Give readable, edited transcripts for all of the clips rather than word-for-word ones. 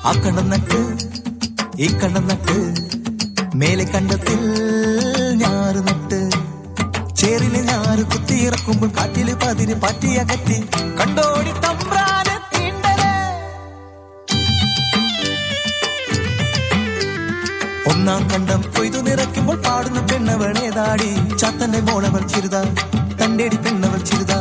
ആ കണ്ടം നട്ട് ഈ കണ്ടം നട്ട് മേലെ കണ്ടത്തിൽ ഞാറ് നട്ട് ചേറിന് ഞാറ് കുത്തിയിറക്കുമ്പോൾ കാറ്റില് പതിര് പറ്റിയകറ്റി കണ്ടോടി തമ്പ്രാനെ തീണ്ടല്. ഒന്നാം കണ്ടം കൊയ്തു നിറയ്ക്കുമ്പോൾ പാടുന്ന പെണ്ണവളേതാടി ചാത്തന്റെ മോളവൾ ചിരുത തന്റേടി പെണ്ണവൾ ചിരുത.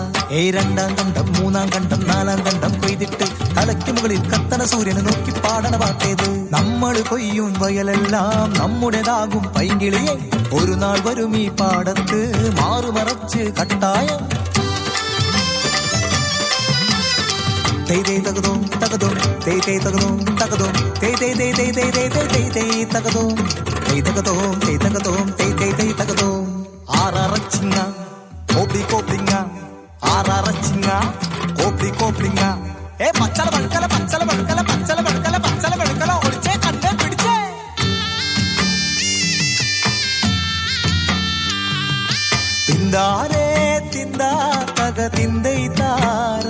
രണ്ടാം കണ്ടം മൂന്നാം കണ്ടം നാലാം കണ്ടം കൊയ്തിട്ട് തലയ്ക്ക് മുകളിൽ കത്തണ സൂര്യനെ നോക്കി പാടണ പാട്ടേത്. നമ്മൾ കൊയ്യും വയലെല്ലാം നമ്മുടേതാകും പൈങ്കിളിയെ ഒരു നാൾ വരും ഈ പാടത്ത് മാറുമറച്ച് കട്ടായം. തകതോ തകതോ തകതോ തകതോ തകതോ തകതോ തകതോ. ആറച്ചിങ്ങ കോപ്പി കോപ്പിങ്ങ ആറച്ചിങ്ങ കോപ്പി കോപ്പിങ്ങ. പച്ചല പഴുക്കല പച്ചല പഴുക്കല പച്ചല പഴുക്കല പച്ചല പഴുക്കല ഒളിച്ചേ കണ്ടേ പിടിച്ചേ. തിന്താരേ തിന്താ തക തിന്തൈ താര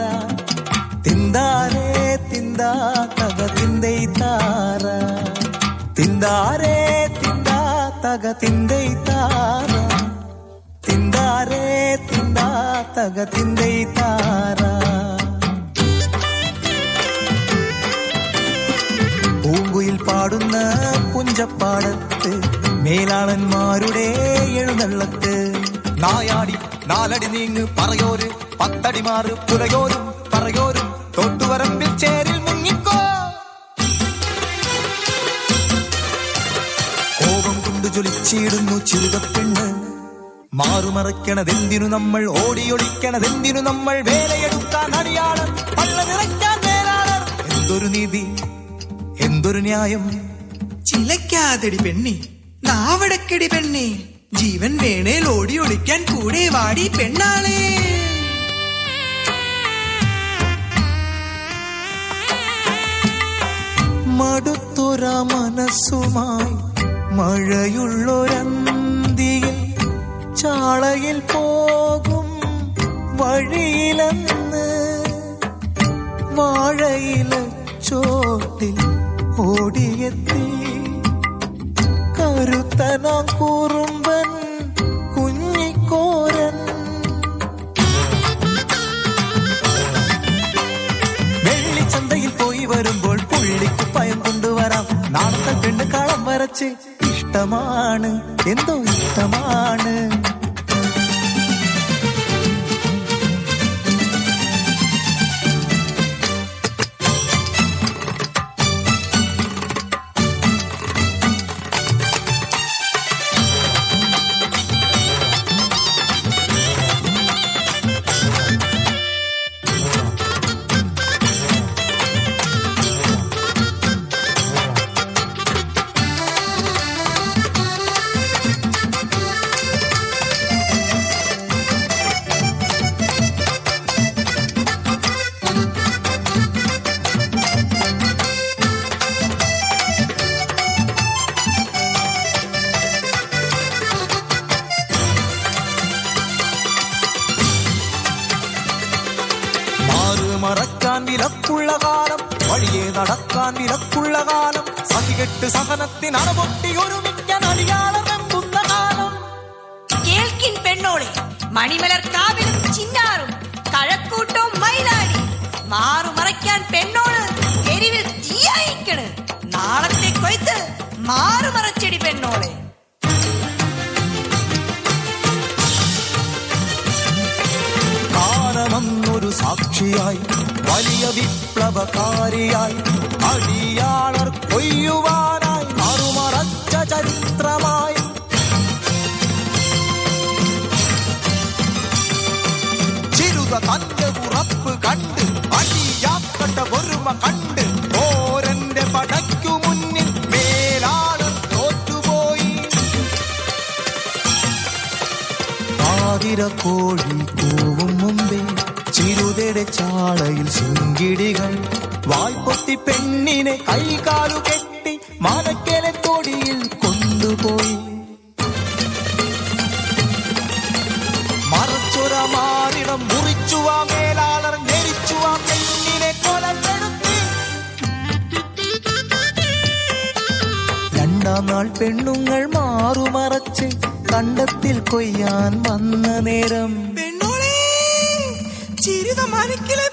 തിന്താരേ തിന്താ തക തിന്തൈ താര തിന്താരേ തിന്താ തക തിന്തൈ താര തിന്താരേ തിന്താ തക തിന്തൈ താര. പൂങ്കുയിൽ പാടുന്ന പുഞ്ചപ്പാടത്ത് മേലാളന്മാരുടെ എഴുന്നള്ളത്ത് നായാടി നാലടി നീങ്ങ് പറയോര് പത്തടിമാറ് പുലയോരും പറയോരും തോട്ടുവരമ്പിൽ ചേരിൽ മുങ്ങിക്കോ. കോപം കൊണ്ട് ജ്വലിച്ചിടുന്നു ചിരുതപ്പെണ്ണ് മാറുമറയ്ക്കണതെന്തിനു നമ്മൾ ഓടിയൊളിക്കണതെന്തിനു നമ്മൾ വേലയെടുക്കാൻ അടിയാളർ പള്ള നിറയ്ക്കാൻ വേലാളർ. എന്തൊരു നീതി എന്തൊരു ന്യായം. ചിലക്കാതടി പെണ്ണി നാവടക്കടി പെണ്ണി ജീവൻ വേണേൽ ഓടി ഒളിക്കാൻ കൂടെ വാടി പെണ്ണാളെ. മടുത്തൊര മനസ്സുമായി മഴയുള്ളൊരന്തിയിൽ ചാളയിൽ പോകും വഴിയിലെന്ന് വാഴയില ചോട്ടിൽ ഓടിയെത്തി കരുത്തനാം കുറുമ്പൻ കുഞ്ഞിക്കോരൻ. വെള്ളിച്ചന്തയിൽ പോയി വരുമ്പോൾ പുള്ളിക്ക് പയം കൊണ്ടുവരാം. നാളത്തെ പെണ്ണ് കളം വരച്ച് ഇഷ്ടമാണ് എന്തോ ഇഷ്ടമാണ്. മറക്കാൻ വിലക്കുള്ള കാലം വഴിയെ നടക്കാൻ വിലക്കുള്ള കാലം സഹികെട്ട് സഹനത്തിന് അണപൊട്ടി ഒരുമിക്കാൻ അടിയാളെമ്പുന്ന കാലം. കേൾക്കിൻ പെണ്ണോളെ മണിമലർ കാവിലും ചിന്നാറും കഴക്കൂട്ടവും മയിലാടി മാറുമറയ്ക്കാൻ പെണ്ണോട് തെരുവിൽ തീയായിക്കണ്. നാളത്തെ കൊയ്ത്ത് മാറുമറച്ചെടി പെണ്ണോളെ. കാലമൊന്നൊരു സാക്ഷിയായി വലിയ വിപ്ലവകാരിയായി അടിയാളർ കൊയ്യുവാനായി മറുമറച്ച ചരിത്രമായി ചിരുത തന്റെ ഉറപ്പ് കണ്ട് അടിയാക്കട്ട ഒരുമ കണ്ട് ഓരന്റെ പടയ്ക്കു മുന്നിൽ മേലാളർ തോറ്റുപോയി. ആതിര കോഴി കൂവും മുമ്പേ ചിരുതയുടെ ചാളയിൽ ശിങ്കിടികൾ വായ്പൊത്തി പെണ്ണിനെ കൈകാലു കെട്ടി മാനക്കലെ തൊടിയിൽ കൊണ്ടുപോയി. മറച്ചൊര മാറിടം മുറിച്ചുവാ മേലാളർ ഞെരിച്ചുവാ പെണ്ണിനെ കൊലപ്പെടുത്തി. നാൾ പെണ്ണുങ്ങൾ മാറുമറച്ച് കണ്ടത്തിൽ കൊയ്യാൻ വന്ന നേരം പെണ്ണോളെ ചിരിത മനക്കിലെ